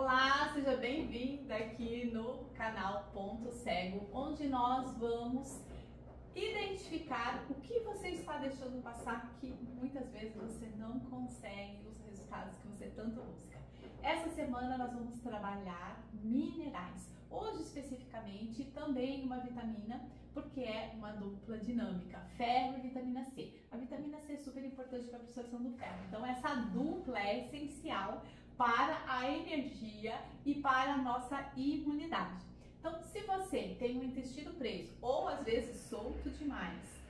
Olá, seja bem-vinda aqui no canal Ponto Cego, onde nós vamos identificar o que você está deixando passar que muitas vezes você não consegue os resultados que você tanto busca. Essa semana nós vamos trabalhar minerais, hoje especificamente também uma vitamina, porque é uma dupla dinâmica, ferro e vitamina C. A vitamina C é super importante para a absorção do ferro, então essa dupla é essencial para a energia e para a nossa imunidade. Então, se você tem o intestino preso ou às vezes solto demais,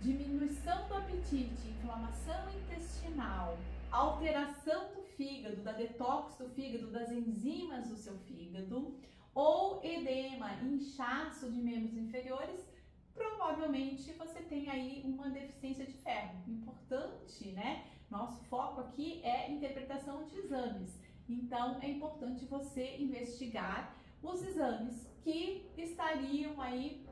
diminuição do apetite, inflamação intestinal, alteração do fígado, da detox do fígado, das enzimas do seu fígado, ou edema, inchaço de membros inferiores, provavelmente você tem aí uma deficiência de ferro. Importante, né? Nosso foco aqui é interpretação de exames. Então, é importante você investigar os exames que estariam aí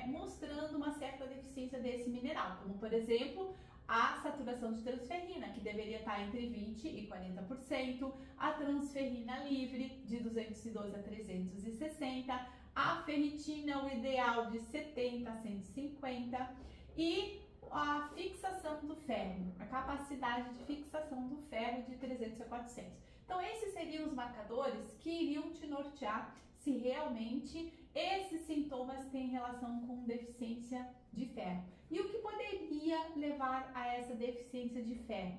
mostrando uma certa deficiência desse mineral, como por exemplo, a saturação de transferrina, que deveria estar entre 20% e 40%, a transferrina livre de 212 a 360, a ferritina, o ideal de 70 a 150 e a fixação do ferro, a capacidade de fixação do ferro de 300 a 400. Então, esses seriam os marcadores que iriam te nortear se realmente esses sintomas têm relação com deficiência de ferro. E o que poderia levar a essa deficiência de ferro?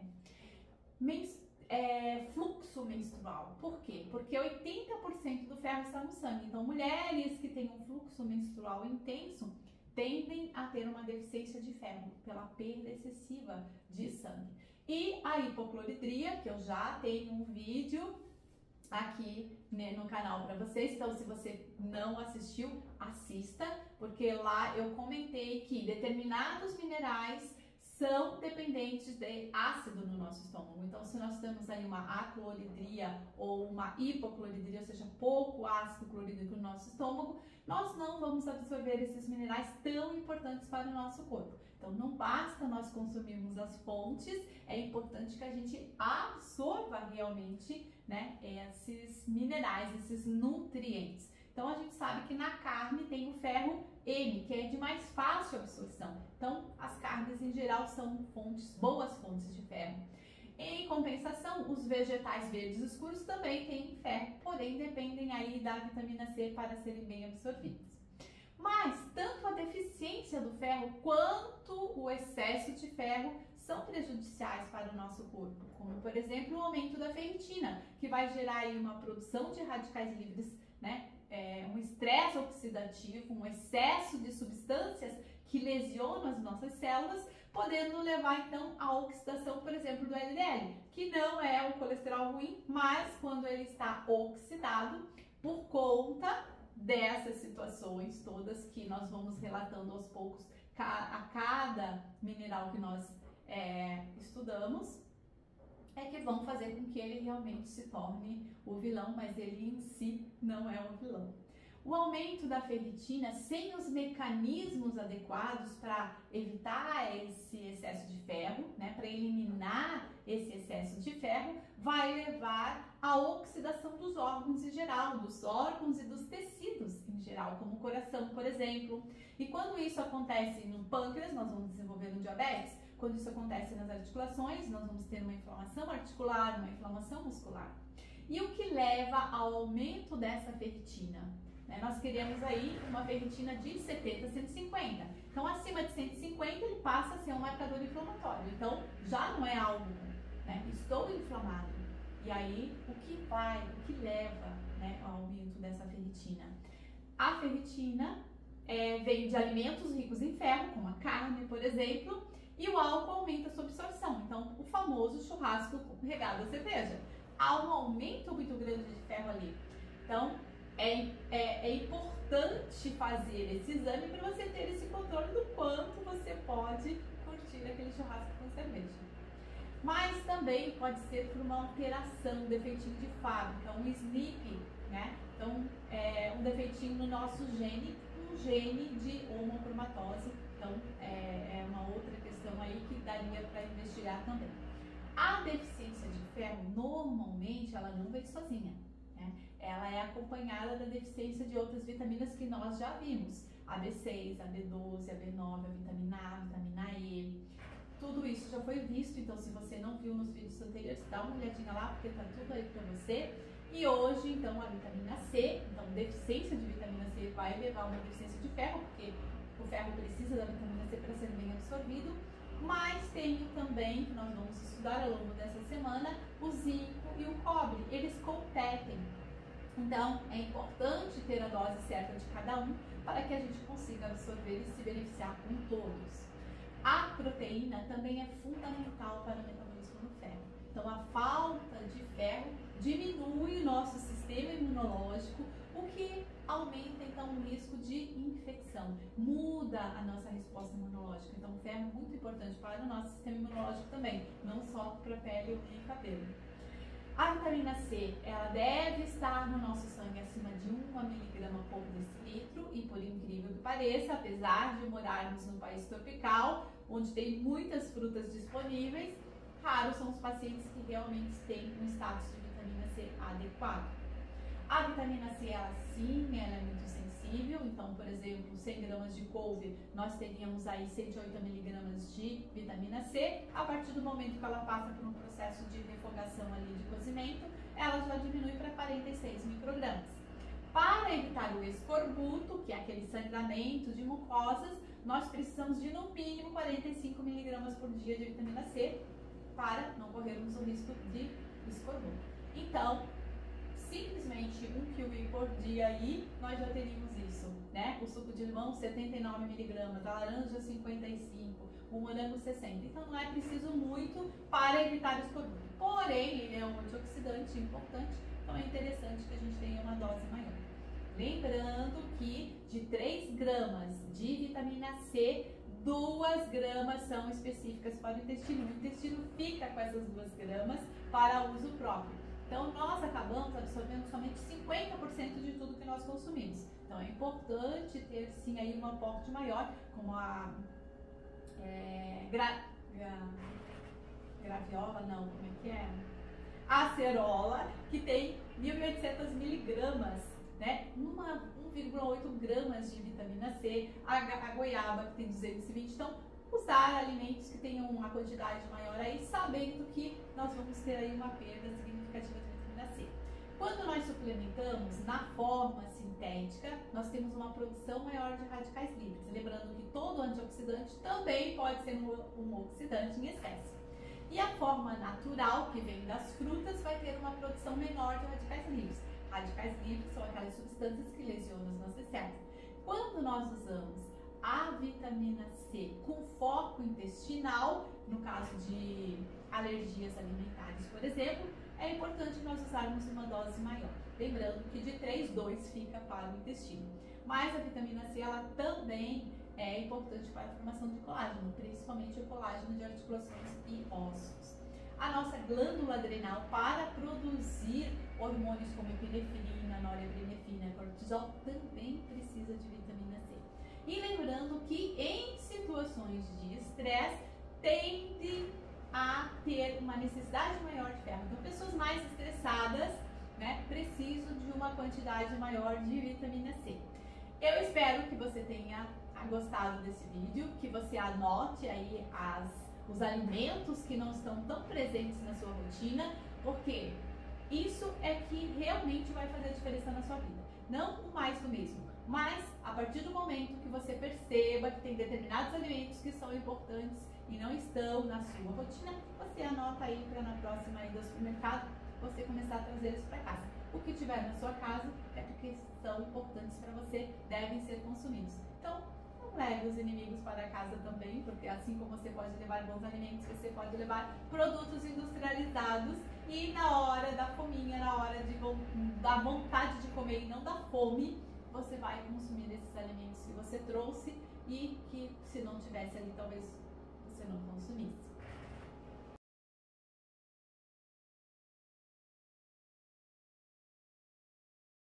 Fluxo menstrual. Por quê? Porque 80% do ferro está no sangue. Então, mulheres que têm um fluxo menstrual intenso tendem a ter uma deficiência de ferro pela perda excessiva de sangue. E a hipocloridria, que eu já tenho um vídeo aqui, né, no canal para vocês, então se você não assistiu, assista, porque lá eu comentei que determinados minerais são dependentes de ácido no nosso estômago. Então, se nós temos aí uma acloridria ou uma hipocloridria, ou seja, pouco ácido clorídrico no nosso estômago, nós não vamos absorver esses minerais tão importantes para o nosso corpo. Então, não basta nós consumirmos as fontes, é importante que a gente absorva realmente, né, esses minerais, esses nutrientes. Então, a gente sabe que na carne tem o ferro M, que é de mais fácil absorção. Então, as carnes em geral são boas fontes de ferro. Em compensação, os vegetais verdes escuros também têm ferro, porém dependem aí da vitamina C para serem bem absorvidos. Mas tanto a deficiência do ferro quanto o excesso de ferro são prejudiciais para o nosso corpo, como por exemplo o aumento da ferritina, que vai gerar aí uma produção de radicais livres, né? Um estresse oxidativo, um excesso de substâncias que lesionam as nossas células, podendo levar então à oxidação, por exemplo, do LDL, que não é o colesterol ruim, mas quando ele está oxidado por conta dessas situações todas que nós vamos relatando aos poucos a cada mineral que nós estudamos, é que vão fazer com que ele realmente se torne o vilão, mas ele em si não é o vilão. O aumento da ferritina sem os mecanismos adequados para evitar esse excesso de ferro, né, para eliminar esse excesso de ferro, vai levar à oxidação dos órgãos em geral, dos órgãos e dos tecidos em geral, como o coração, por exemplo. E quando isso acontece no pâncreas, nós vamos desenvolver um diabetes. Quando isso acontece nas articulações, nós vamos ter uma inflamação articular, uma inflamação muscular. E o que leva ao aumento dessa ferritina? Nós queremos aí uma ferritina de 70 a 150. Então, acima de 150, ele passa a ser um marcador inflamatório. Então, já não é algo, né? Estou inflamado. E aí, o que leva, né, ao aumento dessa ferritina? A ferritina vem de alimentos ricos em ferro, como a carne, por exemplo, e o álcool aumenta a sua absorção. Então, o famoso churrasco regado a cerveja. Há um aumento muito grande de ferro ali. Então, é importante fazer esse exame para você ter esse controle do quanto você pode curtir aquele churrasco com cerveja. Mas também pode ser por uma alteração, um defeitinho de fábrica, um SNP, né? Então, um defeitinho no nosso gene, um gene de homocromatose. Então, é uma outra questão aí que daria para investigar também. A deficiência de ferro, normalmente, ela não vem sozinha. né? Ela é acompanhada da deficiência de outras vitaminas que nós já vimos, a B6, a B12, a B9, a vitamina A, a vitamina E. Tudo isso já foi visto, então se você não viu nos vídeos anteriores, dá uma olhadinha lá, porque tá tudo aí para você. E hoje, então, a vitamina C, então deficiência de vitamina C vai levar a uma deficiência de ferro, porque o ferro precisa da vitamina C para ser bem absorvido. Mas tenho também, que nós vamos estudar ao longo dessa semana, o zinco e o cobre, eles competem. Então, é importante ter a dose certa de cada um para que a gente consiga absorver e se beneficiar com todos. A proteína também é fundamental para o metabolismo do ferro. Então, a falta de ferro diminui o nosso sistema imunológico, o que aumenta, então, o risco de infecção. Muda a nossa resposta imunológica. Então, o ferro é muito importante para o nosso sistema imunológico também, não só para a pele e cabelo. A vitamina C, ela deve estar no nosso sangue acima de 1 miligrama por decilitro e, por incrível que pareça, apesar de morarmos num país tropical, onde tem muitas frutas disponíveis, raros são os pacientes que realmente têm um status de vitamina C adequado. A vitamina C, ela sim, ela é muito sensível, então, por exemplo, 100 gramas de couve, nós teríamos aí 108 miligramas de vitamina C. A partir do momento que ela passa por um processo de refogação ali de cozimento, ela já diminui para 46 microgramas. Para evitar o escorbuto, que é aquele sangramento de mucosas, nós precisamos de no mínimo 45 miligramas por dia de vitamina C para não corrermos o risco de escorbuto. Então, simplesmente 1 kiwi por dia aí, nós já teríamos isso, né? O suco de limão, 79 miligramas, a laranja, 55, o morango, 60. Então, não é preciso muito para evitar o escorbuto. Porém, ele é um antioxidante importante, então é interessante que a gente tenha uma dose maior. Lembrando que de 3 gramas de vitamina C, 2 gramas são específicas para o intestino. O intestino fica com essas 2 gramas para uso próprio. Então, nós acabamos absorvendo somente 50% de tudo que nós consumimos. Então, é importante ter, sim, aí um aporte maior, como a graviola, não, como é que é? A acerola, que tem 1.800 miligramas, né? 1,8 gramas de vitamina C, a goiaba, que tem 220. Então, usar alimentos que tenham uma quantidade maior aí, sabendo que nós vamos ter aí uma perda significativa de vitamina C. Quando nós suplementamos na forma sintética, nós temos uma produção maior de radicais livres. Lembrando que todo antioxidante também pode ser um oxidante em excesso. E a forma natural, que vem das frutas, vai ter uma produção menor de radicais livres. Radicais livres são aquelas substâncias que lesionam as nossas células. Quando nós usamos a vitamina C com foco intestinal, no caso de alergias alimentares, por exemplo, é importante nós usarmos uma dose maior. Lembrando que de 3, 2 fica para o intestino. Mas a vitamina C, ela também é importante para a formação de colágeno, principalmente o colágeno de articulações e ossos. A nossa glândula adrenal, para produzir hormônios como epinefrina, norepinefrina, cortisol, também precisa de vitamina C. E lembrando que em situações de estresse, tende a ter uma necessidade maior de ferro. Então, pessoas mais estressadas, né, precisam de uma quantidade maior de vitamina C. Eu espero que você tenha gostado desse vídeo, que você anote aí os alimentos que não estão tão presentes na sua rotina, porque isso é que realmente vai fazer a diferença na sua vida. Não o mais do mesmo, mas a partir do momento que você perceba que tem determinados alimentos que são importantes e não estão na sua rotina, você anota aí para na próxima ida ao supermercado você começar a trazer isso para casa. O que tiver na sua casa é porque são importantes para você, devem ser consumidos. Então, não leve os inimigos para casa também, porque assim como você pode levar bons alimentos, você pode levar produtos industrializados e na hora da fominha, na hora da vontade de comer e não da fome, você vai consumir esses alimentos que você trouxe e que se não tivesse ali, talvez você não consumisse.